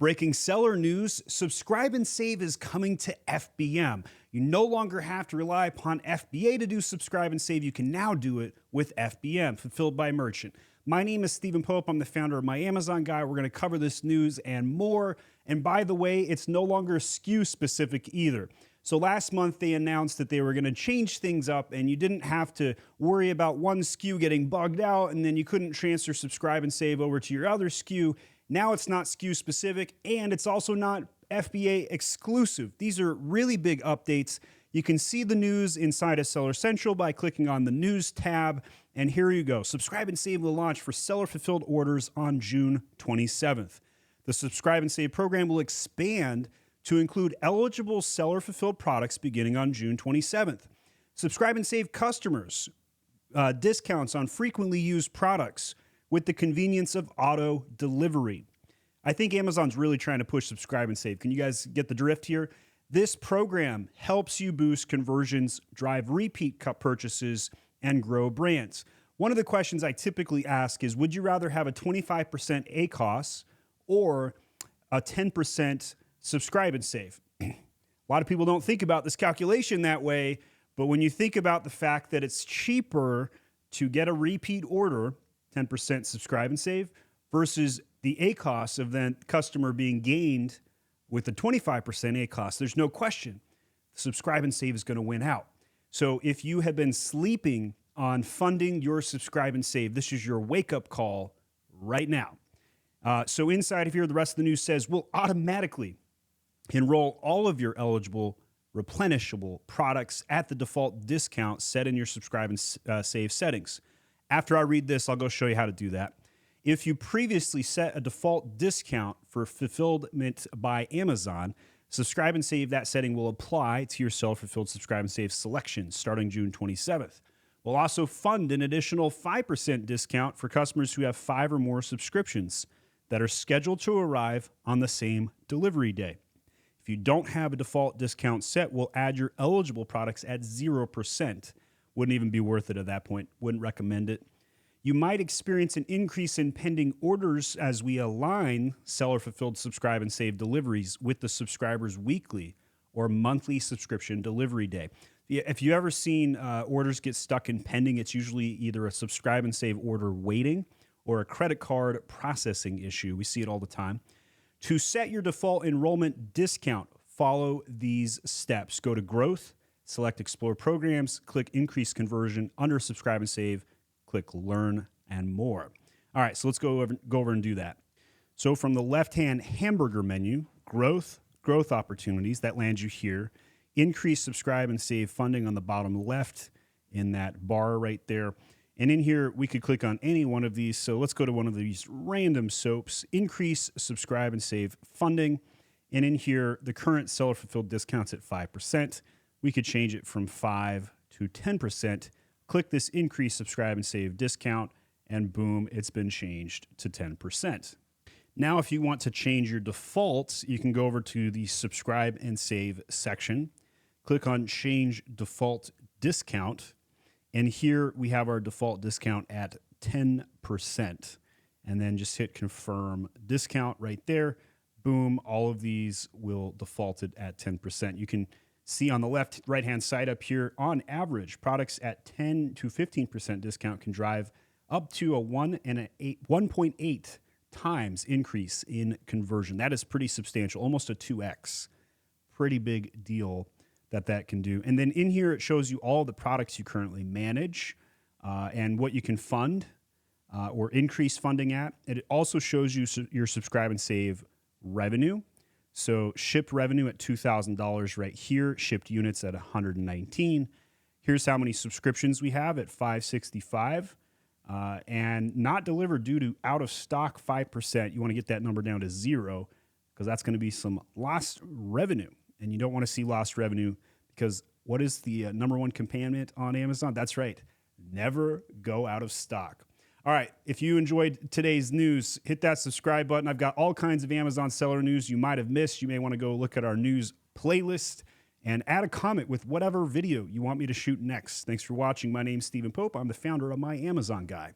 Breaking seller news, Subscribe and Save is coming to FBM. You no longer have to rely upon FBA to do Subscribe and Save. You can now do it with FBM, fulfilled by merchant. My name is Stephen Pope. I'm the founder of My Amazon Guy. We're going to cover this news and more. And by the way, it's no longer SKU specific either. So last month they announced that they were going to change things up and you didn't have to worry about one SKU getting bugged out and then you couldn't transfer Subscribe and Save over to your other SKU. Now it's not SKU specific and it's also not FBA exclusive. These are really big updates. You can see the news inside of Seller Central by clicking on the News tab. And here you go. Subscribe and Save will launch for seller fulfilled orders on June 27th. The Subscribe and Save program will expand to include eligible seller fulfilled products beginning on June 27th. Subscribe and Save customers discounts on frequently used products with the convenience of auto delivery. I think Amazon's really trying to push Subscribe and Save. Can you guys get the drift here? This program helps you boost conversions, drive repeat purchases, and grow brands. One of the questions I typically ask is, would you rather have a 25% ACOS or a 10% Subscribe and Save? A lot of people don't think about this calculation that way, but when you think about the fact that it's cheaper to get a repeat order, 10% Subscribe and Save, versus the ACOS of the customer being gained with the 25% ACOS, there's no question Subscribe and Save is going to win out. So if you have been sleeping on funding your Subscribe and Save, this is your wake-up call right now. So inside of here, the rest of the news says we'll automatically enroll all of your eligible replenishable products at the default discount set in your Subscribe and Save settings. After I read this, I'll go show you how to do that. If you previously set a default discount for fulfillment by Amazon, Subscribe and Save, that setting will apply to your seller-fulfilled Subscribe and Save selections starting June 27th. We'll also fund an additional 5% discount for customers who have 5 or more subscriptions that are scheduled to arrive on the same delivery day. If you don't have a default discount set, we'll add your eligible products at 0%. Wouldn't even be worth it at that point. Wouldn't recommend it. You might experience an increase in pending orders as we align seller-fulfilled Subscribe and Save deliveries with the subscriber's weekly or monthly subscription delivery day. If you've ever seen orders get stuck in pending, it's usually either a Subscribe and Save order waiting or a credit card processing issue. We see it all the time. To set your default enrollment discount, follow these steps. Go to Growth, select Explore Programs, click Increase Conversion under Subscribe and Save, click Learn and More. All right, so let's go over and do that. So from the left-hand hamburger menu, Growth Opportunities, that lands you here. Increase Subscribe and Save funding on the bottom left in that bar right there. And in here, we could click on any one of these. So let's go to one of these random soaps, Increase Subscribe and Save funding. And in here, the current seller-fulfilled discount's at 5%. We could change it from 5 to 10%. Click this Increase Subscribe and Save discount, and boom, it's been changed to 10%. Now, if you want to change your defaults, you can go over to the Subscribe and Save section. Click on Change Default Discount. And here we have our default discount at 10%. And then just hit Confirm Discount right there. Boom, all of these will default it at 10%. You can see on the right-hand side up here, on average, products at 10 to 15% discount can drive up to a 1.8 times increase in conversion. That is pretty substantial, almost a 2x. Pretty big deal that can do. And then in here, it shows you all the products you currently manage and what you can fund or increase funding at. It also shows you your Subscribe and Save revenue. So shipped revenue at $2,000 right here, shipped units at 119. Here's how many subscriptions we have at 565. And not delivered due to out of stock 5%. You want to get that number down to 0 because that's going to be some lost revenue. And you don't want to see lost revenue because what is the number one commandment on Amazon? That's right. Never go out of stock. All right. If you enjoyed today's news, hit that subscribe button. I've got all kinds of Amazon seller news you might have missed. You may want to go look at our news playlist and add a comment with whatever video you want me to shoot next. Thanks for watching. My name's Stephen Pope. I'm the founder of My Amazon Guy.